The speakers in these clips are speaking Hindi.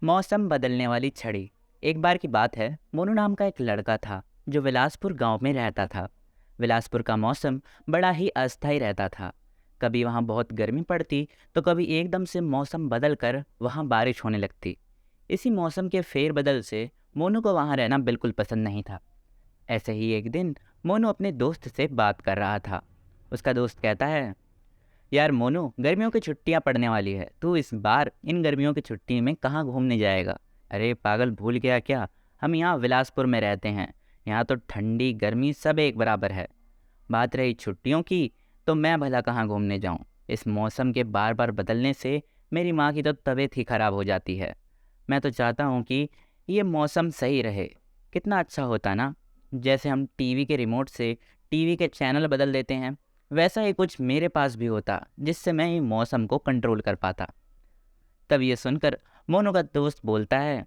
मौसम बदलने वाली छड़ी। एक बार की बात है, मोनू नाम का एक लड़का था जो बिलासपुर गांव में रहता था। बिलासपुर का मौसम बड़ा ही अस्थायी रहता था। कभी वहाँ बहुत गर्मी पड़ती तो कभी एकदम से मौसम बदल कर वहाँ बारिश होने लगती। इसी मौसम के फेरबदल से मोनू को वहाँ रहना बिल्कुल पसंद नहीं था। ऐसे ही एक दिन मोनू अपने दोस्त से बात कर रहा था। उसका दोस्त कहता है, यार मोनू, गर्मियों की छुट्टियां पड़ने वाली है, तू इस बार इन गर्मियों की छुट्टी में कहाँ घूमने जाएगा? अरे पागल, भूल गया क्या? हम यहाँ बिलासपुर में रहते हैं। यहाँ तो ठंडी गर्मी सब एक बराबर है। बात रही छुट्टियों की, तो मैं भला कहाँ घूमने जाऊँ? इस मौसम के बार बार बदलने से मेरी माँ की तो तबीयत ही खराब हो जाती है। मैं तो चाहता हूँ कि ये मौसम सही रहे। कितना अच्छा होता ना, जैसे हम टीवी के रिमोट से टीवी के चैनल बदल देते हैं, वैसा ही कुछ मेरे पास भी होता जिससे मैं ये मौसम को कंट्रोल कर पाता। तब ये सुनकर मोनू का दोस्त बोलता है,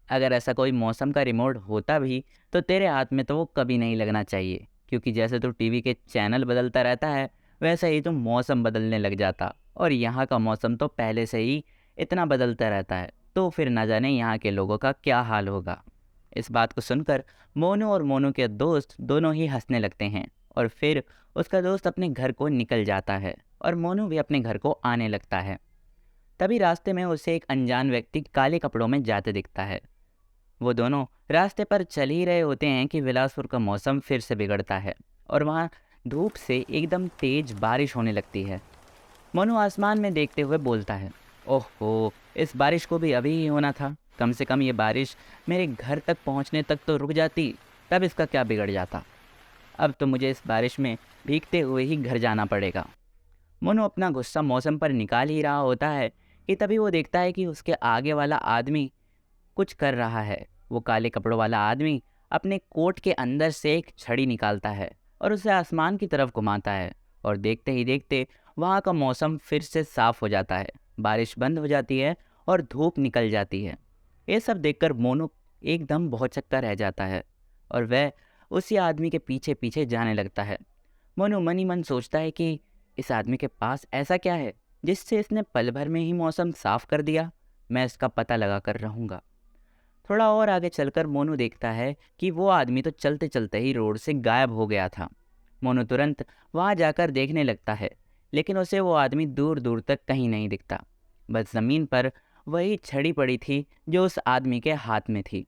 अगर ऐसा कोई मौसम का रिमोट होता भी तो तेरे हाथ में तो वो कभी नहीं लगना चाहिए, क्योंकि जैसे तू टीवी के चैनल बदलता रहता है वैसे ही तो मौसम बदलने लग जाता। और यहाँ का मौसम तो पहले से ही इतना बदलता रहता है, तो फिर ना जाने यहाँ के लोगों का क्या हाल होगा। इस बात को सुनकर मोनू और मोनू के दोस्त दोनों ही हंसने लगते हैं। और फिर उसका दोस्त अपने घर को निकल जाता है और मोनू भी अपने घर को आने लगता है। तभी रास्ते में उसे एक अनजान व्यक्ति काले कपड़ों में जाते दिखता है। वो दोनों रास्ते पर चल ही रहे होते हैं कि बिलासपुर का मौसम फिर से बिगड़ता है और वहाँ धूप से एकदम तेज बारिश होने लगती है। मोनू आसमान में देखते हुए बोलता है, ओहो, इस बारिश को भी अभी ही होना था। कम से कम ये बारिश मेरे घर तक पहुँचने तक तो रुक जाती, तब इसका क्या बिगड़ जाता। अब तो मुझे इस बारिश में भीगते हुए ही घर जाना पड़ेगा। मोनू अपना गुस्सा मौसम पर निकाल ही रहा होता है कि तभी वो देखता है कि उसके आगे वाला आदमी कुछ कर रहा है। वो काले कपड़ों वाला आदमी अपने कोट के अंदर से एक छड़ी निकालता है और उसे आसमान की तरफ घुमाता है। और देखते ही देखते वहाँ का मौसम फिर से साफ हो जाता है, बारिश बंद हो जाती है और धूप निकल जाती है। ये सब देखकर मोनू एकदम भौंचक्का रह जाता है और वह उसी आदमी के पीछे पीछे जाने लगता है। मोनू मन ही मन सोचता है कि इस आदमी के पास ऐसा क्या है जिससे इसने पल भर में ही मौसम साफ कर दिया। मैं इसका पता लगा कर रहूँगा। थोड़ा और आगे चलकर मोनू देखता है कि वो आदमी तो चलते चलते ही रोड से गायब हो गया था। मोनू तुरंत वहां जाकर देखने लगता है, लेकिन उसे वो आदमी दूर दूर तक कहीं नहीं दिखता। बस जमीन पर वही छड़ी पड़ी थी जो उस आदमी के हाथ में थी।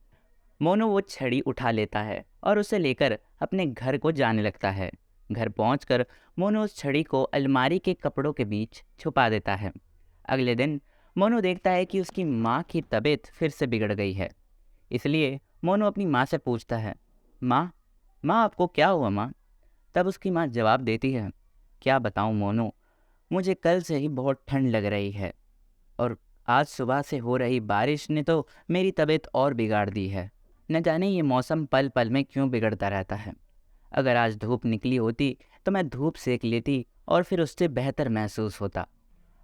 मोनू वो छड़ी उठा लेता है और उसे लेकर अपने घर को जाने लगता है। घर पहुंचकर मोनू उस छड़ी को अलमारी के कपड़ों के बीच छुपा देता है। अगले दिन मोनू देखता है कि उसकी माँ की तबीयत फिर से बिगड़ गई है। इसलिए मोनू अपनी माँ से पूछता है, माँ, माँ आपको क्या हुआ माँ? तब उसकी माँ जवाब देती है, क्या बताऊँ मोनू, मुझे कल से ही बहुत ठंड लग रही है और आज सुबह से हो रही बारिश ने तो मेरी तबीयत और बिगाड़ दी है। न जाने ये मौसम पल पल में क्यों बिगड़ता रहता है। अगर आज धूप निकली होती तो मैं धूप सेक लेती और फिर उससे बेहतर महसूस होता।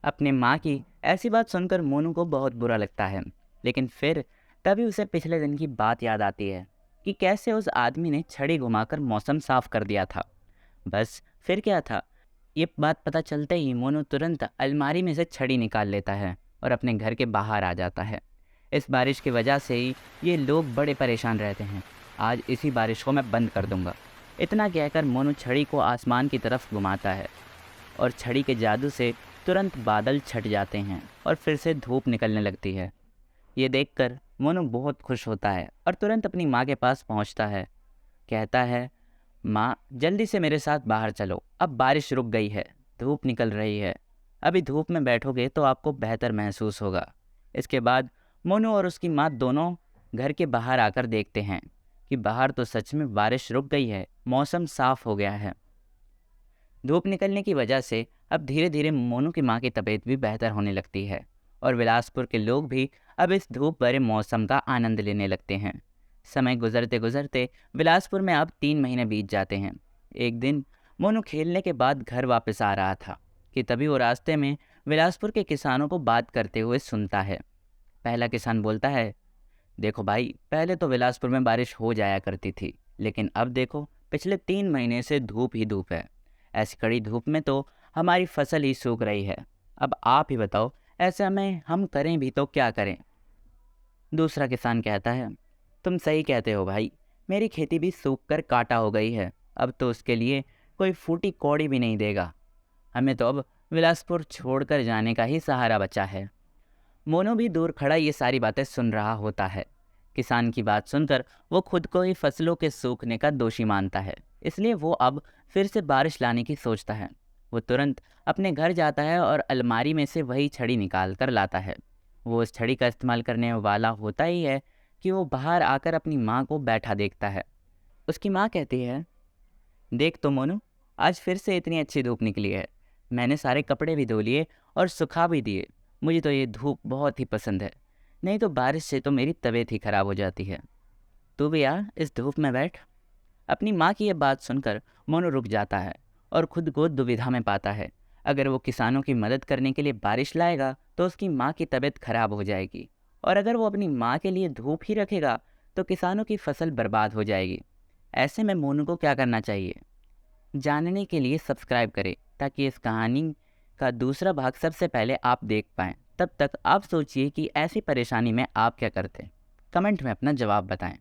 अपनी माँ की ऐसी बात सुनकर मोनू को बहुत बुरा लगता है, लेकिन फिर तभी उसे पिछले दिन की बात याद आती है कि कैसे उस आदमी ने छड़ी घुमाकर मौसम साफ कर दिया था। बस फिर क्या था, ये बात पता चलते ही मोनू तुरंत अलमारी में से छड़ी निकाल लेता है और अपने घर के बाहर आ जाता है। इस बारिश की वजह से ही ये लोग बड़े परेशान रहते हैं। आज इसी बारिश को मैं बंद कर दूंगा। इतना कहकर मोनू छड़ी को आसमान की तरफ घुमाता है और छड़ी के जादू से तुरंत बादल छट जाते हैं और फिर से धूप निकलने लगती है। ये देखकर मोनू बहुत खुश होता है और तुरंत अपनी माँ के पास पहुँचता है। कहता है, माँ जल्दी से मेरे साथ बाहर चलो, अब बारिश रुक गई है, धूप निकल रही है। अभी धूप में बैठोगे तो आपको बेहतर महसूस होगा। इसके बाद मोनू और उसकी माँ दोनों घर के बाहर आकर देखते हैं कि बाहर तो सच में बारिश रुक गई है, मौसम साफ हो गया है। धूप निकलने की वजह से अब धीरे धीरे मोनू की माँ की तबीयत भी बेहतर होने लगती है और बिलासपुर के लोग भी अब इस धूप भरे मौसम का आनंद लेने लगते हैं। समय गुजरते गुजरते बिलासपुर में अब 3 महीने बीत जाते हैं। एक दिन मोनू खेलने के बाद घर वापस आ रहा था कि तभी वो रास्ते में बिलासपुर के किसानों को बात करते हुए सुनता है। पहला किसान बोलता है, देखो भाई, पहले तो बिलासपुर में बारिश हो जाया करती थी, लेकिन अब देखो पिछले 3 महीने से धूप ही धूप है। ऐसी कड़ी धूप में तो हमारी फसल ही सूख रही है। अब आप ही बताओ, ऐसे में हम करें भी तो क्या करें? दूसरा किसान कहता है, तुम सही कहते हो भाई, मेरी खेती भी सूख कर काटा हो गई है। अब तो उसके लिए कोई फूटी कौड़ी भी नहीं देगा। हमें तो अब बिलासपुर छोड़कर जाने का ही सहारा बचा है। मोनू भी दूर खड़ा ये सारी बातें सुन रहा होता है। किसान की बात सुनकर वो खुद को ही फसलों के सूखने का दोषी मानता है, इसलिए वो अब फिर से बारिश लाने की सोचता है। वो तुरंत अपने घर जाता है और अलमारी में से वही छड़ी निकाल कर लाता है। वो उस छड़ी का इस्तेमाल करने वाला होता ही है कि वो बाहर आकर अपनी माँ को बैठा देखता है। उसकी माँ कहती है, देख तो मोनू, आज फिर से इतनी अच्छी धूप निकली है। मैंने सारे कपड़े भी धो लिए और सुखा भी दिए। मुझे तो ये धूप बहुत ही पसंद है, नहीं तो बारिश से तो मेरी तबीयत ही खराब हो जाती है। तू भी यार इस धूप में बैठ। अपनी माँ की यह बात सुनकर मोनू रुक जाता है और खुद को दुविधा में पाता है। अगर वो किसानों की मदद करने के लिए बारिश लाएगा तो उसकी माँ की तबीयत खराब हो जाएगी, और अगर वो अपनी माँ के लिए धूप ही रखेगा तो किसानों की फसल बर्बाद हो जाएगी। ऐसे में मोनू को क्या करना चाहिए, जानने के लिए सब्सक्राइब करें ताकि इस कहानी का दूसरा भाग सबसे पहले आप देख पाएँ। तब तक आप सोचिए कि ऐसी परेशानी में आप क्या करते हैं। कमेंट में अपना जवाब बताएं।